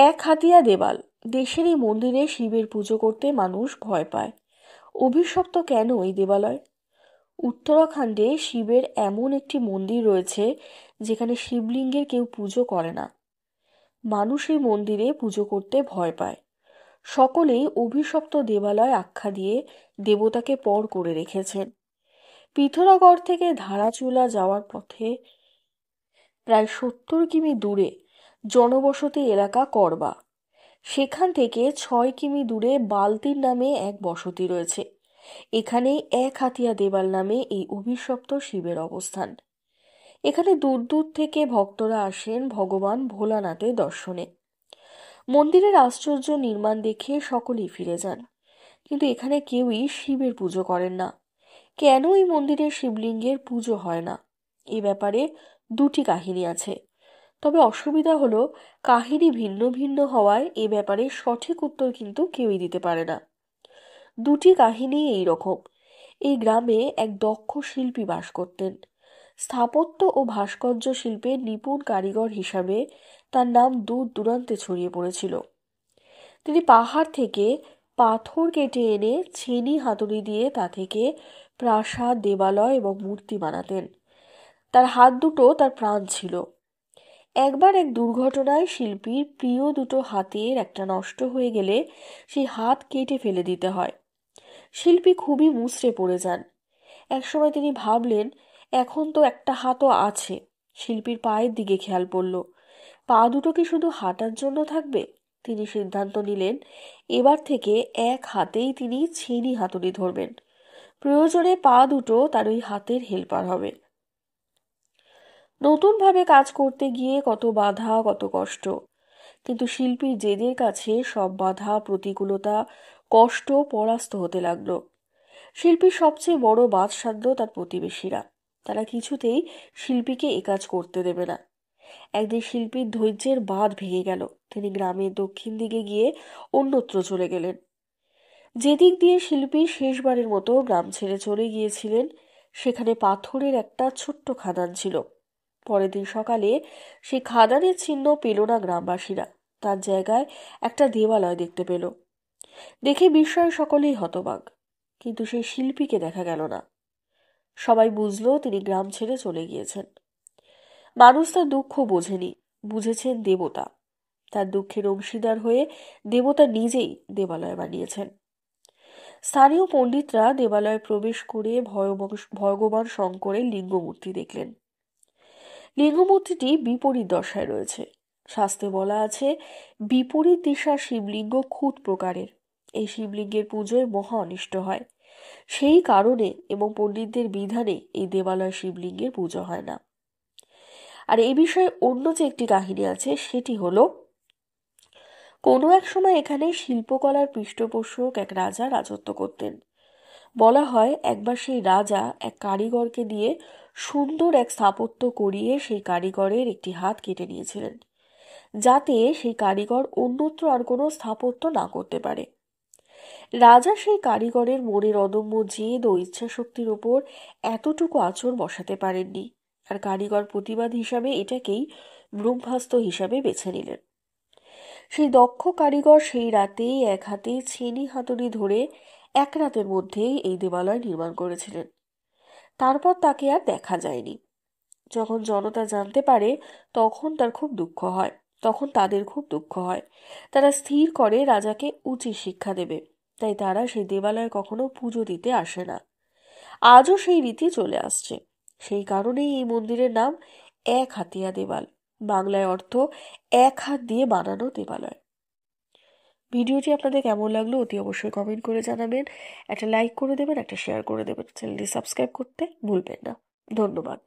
এক হাতিয়া দেওয়াল। দেশের এই মন্দিরে শিবের পুজো করতে মানুষ ভয় পায়। অভিশপ্ত কেন এই দেবালয়? উত্তরাখণ্ডে শিবের এমন একটি মন্দির রয়েছে যেখানে শিবলিঙ্গের কেউ পুজো করে না। মানুষ এই মন্দিরে পুজো করতে ভয় পায়। সকলেই অভিশপ্ত দেবালয় আখ্যা দিয়ে দেবতাকে পর করে রেখেছেন। পিথোরাগড় থেকে ধারাচুলা যাওয়ার পথে প্রায় 70 কিমি দূরে জনবসতি এলাকা করবা। সেখান থেকে 6 কিমি দূরে বালতির নামে এক বসতি রয়েছে। এখানেই এক হাতিয়া দেওয়াল নামে এই অভিশপ্ত শিবের অবস্থান। এখানে দূর দূর থেকে ভক্তরা আসেন ভগবান ভোলানাথের দর্শনে। মন্দিরের আশ্চর্য নির্মাণ দেখে সকলেই ফিরে যান, কিন্তু এখানে কেউই শিবের পুজো করেন না। কেন এই মন্দিরের শিবলিঙ্গের পুজো হয় না, এ ব্যাপারে দুটি কাহিনী আছে। তবে অসুবিধা হলো কাহিনী ভিন্ন ভিন্ন হওয়ায় এ ব্যাপারে সঠিক উত্তর কিন্তু কেউই দিতে পারে না। দুটি কাহিনী এই রকম। এই গ্রামে এক দক্ষ শিল্পী বাস করতেন। স্থাপত্য ও ভাস্কর্য শিল্পের নিপুণ কারিগর হিসাবে তার নাম দূর দূরান্তে ছড়িয়ে পড়েছিল। তিনি পাহাড় থেকে পাথর কেটে এনে ছেনি হাতুড়ি দিয়ে তা থেকে প্রাসাদ, দেবালয় এবং মূর্তি বানাতেন। তার হাত দুটো তার প্রাণ ছিল। একবার এক দুর্ঘটনায় শিল্পীর প্রিয় দুটো হাতের একটা নষ্ট হয়ে গেলে সেই হাত কেটে ফেলে দিতে হয়। শিল্পী খুবই মুচড়ে পড়ে যান। একসময় তিনি ভাবলেন, এখন তো একটা হাতও আছে। শিল্পীর পায়ের দিকে খেয়াল পড়ল। পা দুটো কি শুধু হাঁটার জন্য থাকবে? তিনি সিদ্ধান্ত নিলেন, এবার থেকে এক হাতেই তিনি ছেনি হাতুড়ি ধরবেন। প্রয়োজনে পা দুটো তার ওই হাতের হেল্পার হবে। নতুনভাবে কাজ করতে গিয়ে কত বাধা, কত কষ্ট, কিন্তু শিল্পীর জেদের কাছে সব বাধা, প্রতিকূলতা, কষ্ট পরাস্ত হতে লাগলো। শিল্পীর সবচেয়ে বড় বাদসাধ্য তার প্রতিবেশীরা। তারা কিছুতেই শিল্পীকে এ কাজ করতে দেবে না। একদিন শিল্পীর ধৈর্যের বাঁধ ভেঙে গেল। তিনি গ্রামের দক্ষিণ দিকে গিয়ে অন্যত্র চলে গেলেন। যেদিক দিয়ে শিল্পী শেষবারের মতো গ্রাম ছেড়ে চলে গিয়েছিলেন, সেখানে পাথরের একটা ছোট্ট খাদান ছিল। পরের দিন সকালে সেই খাদানের চিহ্ন পেল না গ্রামবাসীরা। তার জায়গায় একটা দেবালয় দেখতে পেল। দেখে বিস্ময়ে সকলেই হতবাক, কিন্তু সেই শিল্পীকে দেখা গেল না। সবাই বুঝলো তিনি গ্রাম ছেড়ে চলে গিয়েছেন। মানুষ তার দুঃখ বোঝেনি, বুঝেছেন দেবতা। তার দুঃখের অংশীদার হয়ে দেবতা নিজেই দেবালয় বানিয়েছেন। স্থানীয় পণ্ডিতরা দেবালয়ে প্রবেশ করে ভগবান শঙ্করের লিঙ্গমূর্তি দেখলেন। লিঙ্গমূর্তিটি বিপরীত দশায় রয়েছে। শাস্ত্রে বলা আছে, বিপরীত দিশার শিবলিঙ্গ খুদ প্রকারের। এই শিবলিঙ্গের পুজোয় মহা অনিষ্ট হয়। সেই কারণে এবং পণ্ডিতদের বিধানে এই দেবালয় শিবলিঙ্গের পুজো হয় না। আর এই বিষয়ে অন্য যে একটি কাহিনী আছে, সেটি হলো, কোনো এক সময় এখানে শিল্পকলার পৃষ্ঠপোষক এক রাজা রাজত্ব করতেন। বলা হয়, একবার সেই রাজা এক কারিগরকে দিয়ে সুন্দর এক স্থাপত্য করিয়ে সেই কারিগরের একটি হাত কেটে নিয়েছিলেন, যাতে সেই কারিগর অন্যত্র আর কোনো স্থাপত্য না করতে পারে। রাজা সেই কারিগরের মনের অদম্য জেদ ও ইচ্ছাশক্তির ওপর এতটুকু আঁচড় বসাতে পারেননি, আর কারিগর প্রতিবাদ হিসাবে এটাকেই ব্রহ্মাস্ত্র হিসাবে বেছে নিলেন। সেই দক্ষ কারিগর সেই রাতেই এক হাতে ছেনি হাতুড়ি ধরে এক রাতের মধ্যেই এই দেবালয় নির্মাণ করেছিলেন। তারপর তাকে আর দেখা যায়নি। যখন জনতা জানতে পারে, তখন তাদের খুব দুঃখ হয়। তারা স্থির করে রাজাকে উচিত শিক্ষা দেবে। তাই তারা সেই দেবালয়ে কখনো পুজো দিতে আসে না। আজও সেই রীতি চলে আসছে। সেই কারণেই এই মন্দিরের নাম এক হাতিয়া দেওয়াল। বাংলায় অর্থ এক হাত দিয়ে বানানো দেবালয়। ভিডিওটি আপনাদের কেমন লাগলো অতি অবশ্যই কমেন্ট করে জানাবেন। একটা লাইক করে দেবেন, একটা শেয়ার করে দেবেন। চ্যানেলটি সাবস্ক্রাইব করতে ভুলবেন না। ধন্যবাদ।